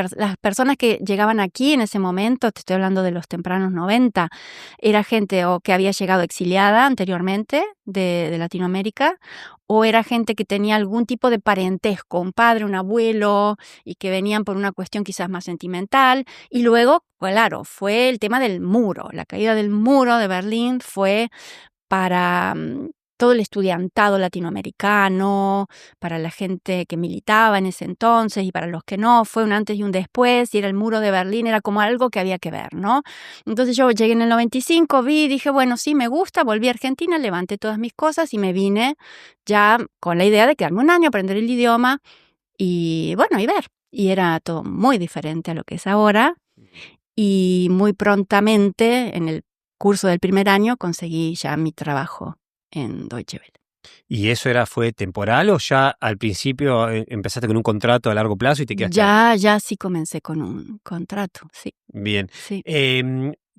personas que llegaban aquí en ese momento, te estoy hablando de los tempranos 90, era gente o que había llegado exiliada anteriormente de Latinoamérica, o era gente que tenía algún tipo de parentesco, un padre, un abuelo, y que venían por una cuestión quizás más sentimental. Y luego, claro, fue el tema del muro. La caída del muro de Berlín fue para todo el estudiantado latinoamericano, para la gente que militaba en ese entonces y para los que no, fue un antes y un después, y era el muro de Berlín, era como algo que había que ver, ¿no? Entonces yo llegué en el 95, dije, bueno, sí, me gusta, volví a Argentina, levanté todas mis cosas y me vine ya con la idea de quedarme un año, aprender el idioma y, bueno, y ver. Y era todo muy diferente a lo que es ahora, y muy prontamente, en el curso del primer año, conseguí ya mi trabajo en Deutsche Welle. ¿Y eso fue temporal o ya al principio empezaste con un contrato a largo plazo y te quedaste? Ya sí comencé con un contrato, sí. Bien. Sí.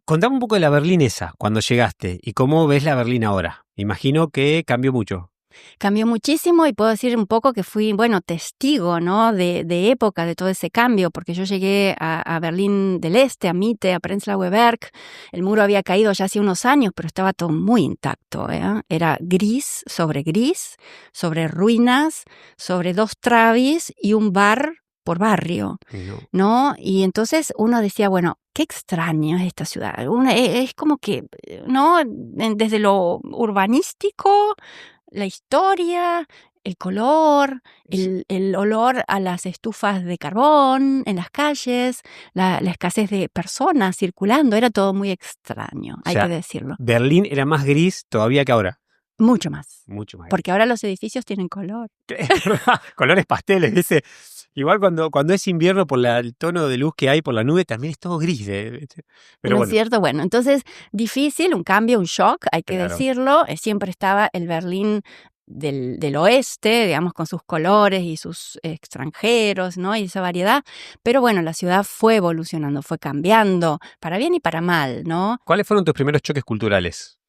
Contame un poco de la Berlín esa, cuando llegaste, y cómo ves la Berlín ahora. Imagino que cambió mucho. Cambió muchísimo y puedo decir un poco que fui, bueno, testigo, ¿no? de época de todo ese cambio, porque yo llegué a Berlín del Este, a Mitte, a Prenzlauer Berg. El muro había caído ya hace unos años, pero estaba todo muy intacto, ¿eh? Era gris, sobre ruinas, sobre 2 Travis y un bar por barrio, ¿no? Y entonces uno decía, bueno, qué extraño es esta ciudad. Es como que, ¿no? Desde lo urbanístico, la historia, el color, el olor a las estufas de carbón en las calles, la escasez de personas circulando, era todo muy extraño, hay que decirlo. Berlín era más gris todavía que ahora. Mucho más. Mucho más. Porque ahora los edificios tienen color. Colores pasteles, dice. Igual cuando es invierno, por el tono de luz que hay por la nube, también es todo gris. Pero ¿No es cierto? Bueno, entonces, difícil, un cambio, un shock, hay que decirlo. Siempre estaba el Berlín del oeste, digamos, con sus colores y sus extranjeros, ¿no? Y esa variedad. Pero bueno, la ciudad fue evolucionando, fue cambiando, para bien y para mal, ¿no? ¿Cuáles fueron tus primeros choques culturales?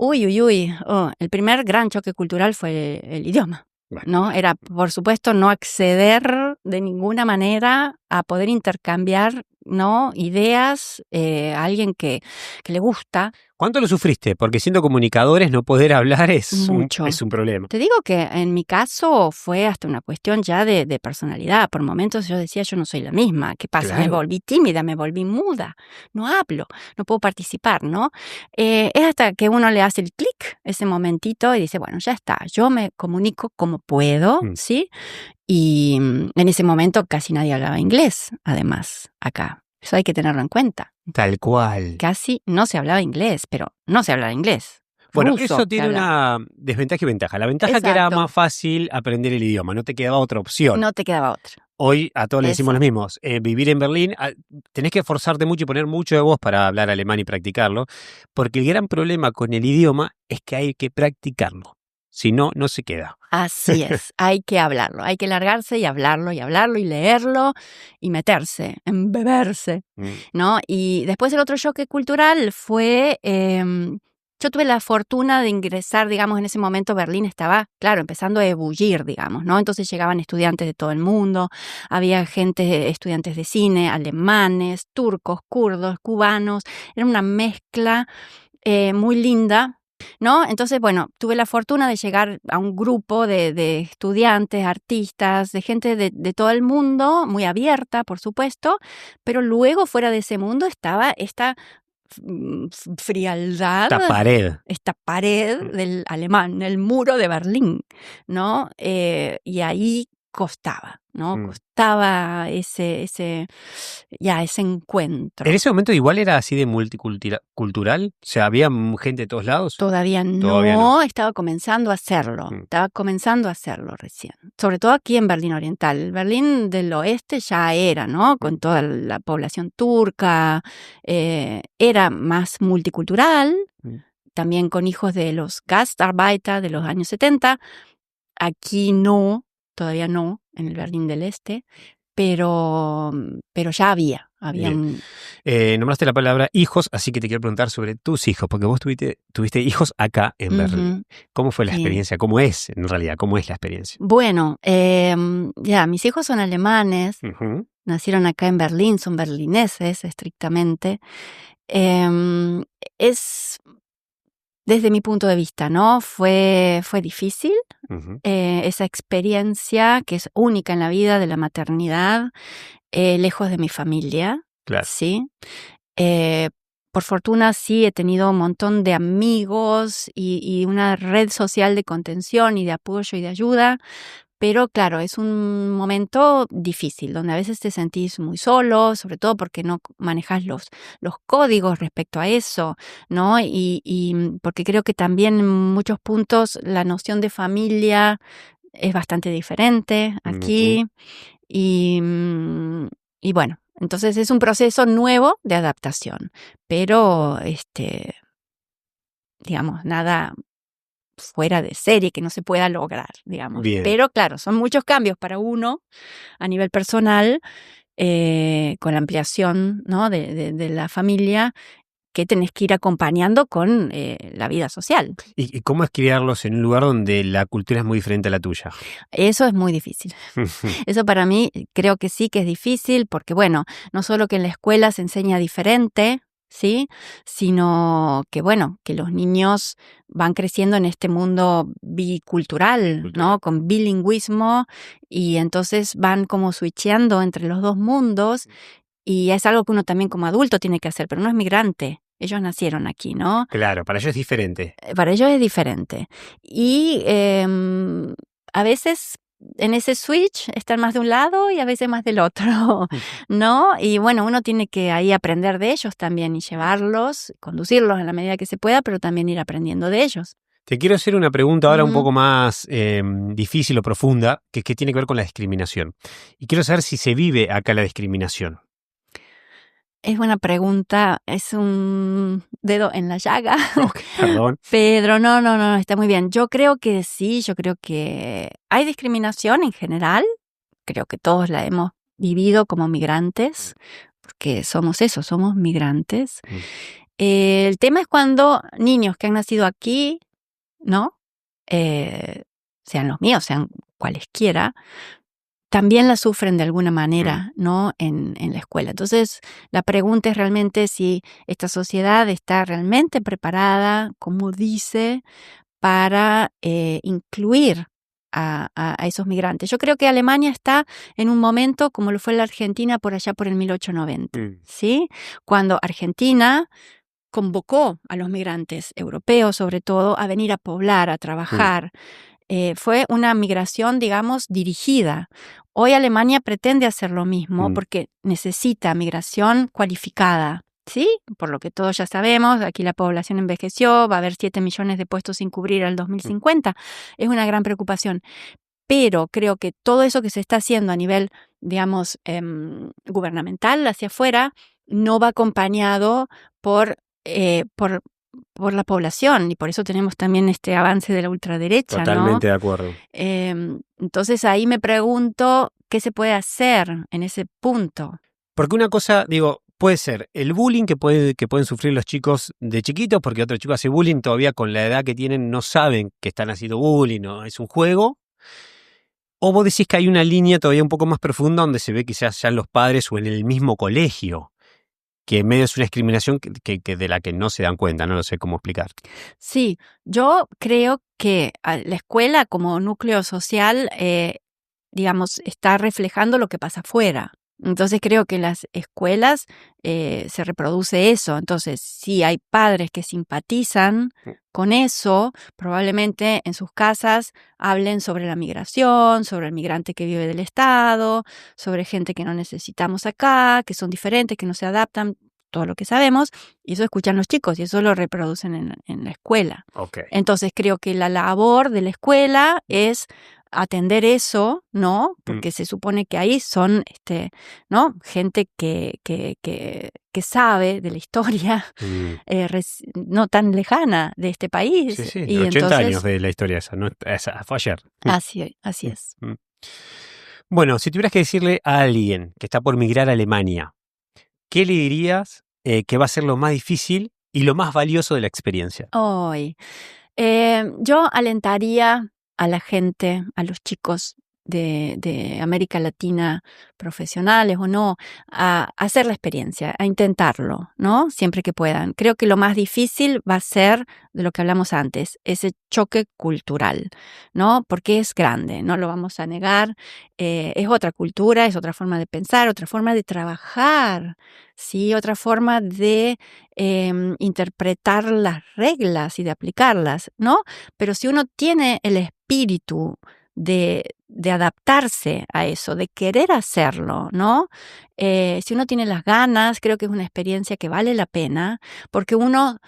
El primer gran choque cultural fue el idioma. ¿No? Era, por supuesto, no acceder de ninguna manera a poder intercambiar, ¿no? Ideas a alguien que le gusta. ¿Cuánto lo sufriste? Porque siendo comunicadores no poder hablar es un problema. Te digo que en mi caso fue hasta una cuestión ya de personalidad. Por momentos yo decía, yo no soy la misma. ¿Qué pasa? Claro. Me volví tímida, me volví muda. No hablo, no puedo participar, ¿no? Es hasta que uno le hace el clic, ese momentito, y dice, bueno, ya está. Yo me comunico como puedo, ¿sí? Y en ese momento casi nadie hablaba inglés, además, acá. Eso hay que tenerlo en cuenta. Tal cual. Casi no se hablaba inglés, pero no se hablaba inglés. Bueno, Ruso, eso tiene una desventaja y ventaja. La ventaja que era más fácil aprender el idioma, no te quedaba otra opción. No te quedaba otra. hoy a todos les decimos Eso. los mismos. Vivir en Berlín, tenés que esforzarte mucho y poner mucho de vos para hablar alemán y practicarlo, porque el gran problema con el idioma es que hay que practicarlo. Si no, no se queda. Así es, hay que hablarlo, hay que largarse y hablarlo y leerlo y meterse, embeberse, ¿no? Y después el otro choque cultural fue, yo tuve la fortuna de ingresar, digamos, en ese momento Berlín estaba, claro, empezando a ebullir, digamos, ¿no? Entonces llegaban estudiantes de todo el mundo, había estudiantes de cine, alemanes, turcos, kurdos, cubanos, era una mezcla muy linda, ¿no? Entonces, bueno, tuve la fortuna de llegar a un grupo de estudiantes, artistas, de gente de todo el mundo, muy abierta, por supuesto, pero luego fuera de ese mundo estaba esta frialdad, esta pared del alemán, el muro de Berlín, ¿no? Y ahí costaba, ¿no? Costaba ese encuentro. ¿En ese momento igual era así de multicultural? O sea, ¿había gente de todos lados? Todavía no, estaba comenzando a hacerlo. Estaba comenzando a hacerlo recién. Sobre todo aquí en Berlín Oriental. Berlín del Oeste ya era, ¿no? Con toda la población turca. Era más multicultural. También con hijos de los Gastarbeiter de los años 70. Aquí no, todavía no, en el Berlín del Este. Pero ya había nombraste la palabra hijos, así que te quiero preguntar sobre tus hijos, porque vos tuviste hijos acá en Berlín. ¿Cómo fue la experiencia? ¿Cómo es, en realidad? ¿Cómo es la experiencia? Bueno, mis hijos son alemanes, nacieron acá en Berlín, son berlineses estrictamente. Es, desde mi punto de vista, ¿no? Fue difícil. Esa experiencia que es única en la vida de la maternidad, lejos de mi familia, claro. ¿sí? Por fortuna sí he tenido un montón de amigos y una red social de contención y de apoyo y de ayuda, pero claro, es un momento difícil, donde a veces te sentís muy solo, sobre todo porque no manejas los códigos respecto a eso, ¿no? Y porque creo que también en muchos puntos la noción de familia es bastante diferente aquí. Y bueno, entonces es un proceso nuevo de adaptación, pero digamos, nada fuera de serie que no se pueda lograr, digamos. Bien. Pero claro, son muchos cambios para uno a nivel personal, con la ampliación, ¿no? de la familia, que tenés que ir acompañando con la vida social. ¿Y cómo es criarlos en un lugar donde la cultura es muy diferente a la tuya? Eso es muy difícil. Eso para mí creo que sí que es difícil porque, bueno, no solo que en la escuela se enseña diferente, ¿sí? Sino que, bueno, que los niños van creciendo en este mundo bicultural, ¿no? Con bilingüismo, y entonces van como switcheando entre los dos mundos, y es algo que uno también como adulto tiene que hacer, pero no es migrante. Ellos nacieron aquí, ¿no? Claro, para ellos es diferente. Para ellos es diferente. Y a veces en ese switch están más de un lado y a veces más del otro, ¿no? Y bueno, uno tiene que ahí aprender de ellos también y llevarlos, conducirlos en la medida que se pueda, pero también ir aprendiendo de ellos. Te quiero hacer una pregunta ahora un poco más difícil o profunda, que tiene que ver con la discriminación. Y quiero saber si se vive acá la discriminación. Es buena pregunta, es un dedo en la llaga. Okay, perdón. Pedro, no, está muy bien. Yo creo que sí, yo creo que hay discriminación en general. Creo que todos la hemos vivido como migrantes, porque somos eso, somos migrantes. El tema es cuando niños que han nacido aquí, ¿no? Sean los míos, sean cualesquiera, también la sufren de alguna manera, ¿no? En la escuela. Entonces, la pregunta es realmente si esta sociedad está realmente preparada, como dice, para incluir a esos migrantes. Yo creo que Alemania está en un momento como lo fue la Argentina por allá por el 1890, ¿sí? Cuando Argentina convocó a los migrantes europeos, sobre todo, a venir a poblar, a trabajar. Fue una migración, digamos, dirigida. Hoy Alemania pretende hacer lo mismo porque necesita migración cualificada, ¿sí? Por lo que todos ya sabemos, aquí la población envejeció, va a haber 7 millones de puestos sin cubrir al 2050. Es una gran preocupación. pero creo que todo eso que se está haciendo a nivel, digamos, gubernamental hacia afuera, no va acompañado por la población, y por eso tenemos también este avance de la ultraderecha, Totalmente ¿no? de acuerdo. Entonces ahí me pregunto qué se puede hacer en ese punto. Porque una cosa, digo, puede ser el bullying que pueden sufrir los chicos de chiquitos, porque otro chico hace bullying, todavía con la edad que tienen no saben que están haciendo bullying o es un juego. O vos decís que hay una línea todavía un poco más profunda donde se ve quizás ya en los padres o en el mismo colegio, que en medio es una discriminación que de la que no se dan cuenta, no lo sé cómo explicar. Sí, yo creo que la escuela como núcleo social, digamos, está reflejando lo que pasa afuera. Entonces creo que en las escuelas se reproduce eso. Entonces, si hay padres que simpatizan con eso, probablemente en sus casas hablen sobre la migración, sobre el migrante que vive del Estado, sobre gente que no necesitamos acá, que son diferentes, que no se adaptan, todo lo que sabemos, y eso escuchan los chicos y eso lo reproducen en la escuela. Okay. Entonces creo que la labor de la escuela es atender eso, ¿no? Porque se supone que ahí son, ¿no? Gente que sabe de la historia no tan lejana de este país. Sí, y 80 entonces, años de la historia esa, ¿no? Esa fue ayer. Así es. Bueno, si tuvieras que decirle a alguien que está por migrar a Alemania, ¿qué le dirías que va a ser lo más difícil y lo más valioso de la experiencia? Hoy, yo alentaría a la gente, a los chicos de América Latina, profesionales o no, a hacer la experiencia, a intentarlo, ¿no? Siempre que puedan. Creo que lo más difícil va a ser, de lo que hablamos antes, ese choque cultural, ¿no? Porque es grande, no lo vamos a negar. Es otra cultura, es otra forma de pensar, otra forma de trabajar, ¿sí? Otra forma de interpretar las reglas y de aplicarlas, ¿no? Pero si uno tiene el espíritu de adaptarse a eso, de querer hacerlo, ¿no? Si uno tiene las ganas, creo que es una experiencia que vale la pena, porque uno,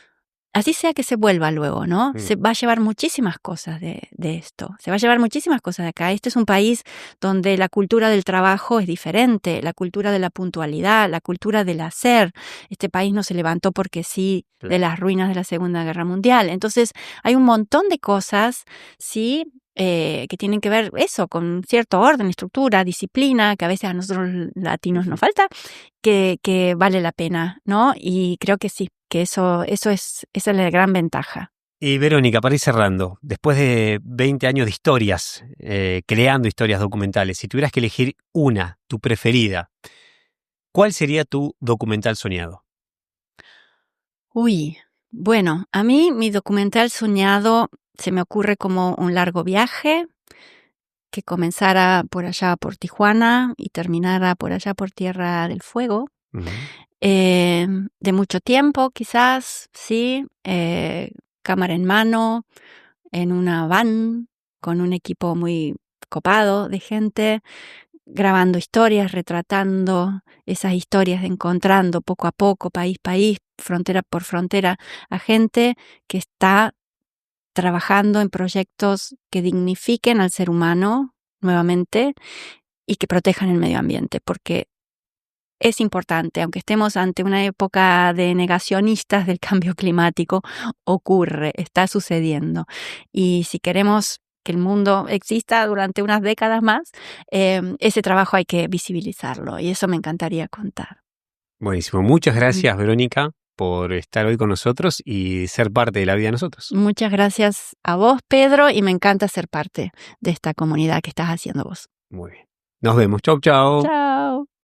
así sea que se vuelva luego, ¿no? Se va a llevar muchísimas cosas de esto, se va a llevar muchísimas cosas de acá. Este es un país donde la cultura del trabajo es diferente, la cultura de la puntualidad, la cultura del hacer. Este país no se levantó porque sí de las ruinas de la Segunda Guerra Mundial. Entonces, hay un montón de cosas, sí, que tienen que ver eso, con cierto orden, estructura, disciplina, que a veces a nosotros latinos nos falta, que vale la pena, ¿no? Y creo que sí, que esa es la gran ventaja. Y Verónica, para ir cerrando, después de 20 años de historias, creando historias documentales, si tuvieras que elegir una, tu preferida, ¿cuál sería tu documental soñado? Bueno, a mí mi documental soñado se me ocurre como un largo viaje que comenzara por allá por Tijuana y terminara por allá por Tierra del Fuego. De mucho tiempo quizás, sí, cámara en mano, en una van, con un equipo muy copado de gente, grabando historias, retratando esas historias, encontrando poco a poco, país a país, frontera por frontera, a gente que está trabajando en proyectos que dignifiquen al ser humano nuevamente y que protejan el medio ambiente, porque es importante, aunque estemos ante una época de negacionistas del cambio climático, ocurre, está sucediendo. Y si queremos que el mundo exista durante unas décadas más, ese trabajo hay que visibilizarlo y eso me encantaría contar. Buenísimo. Muchas gracias, Verónica, por estar hoy con nosotros y ser parte de la vida de nosotros. Muchas gracias a vos, Pedro, y me encanta ser parte de esta comunidad que estás haciendo vos. Muy bien. Nos vemos. Chau, chau. Chao.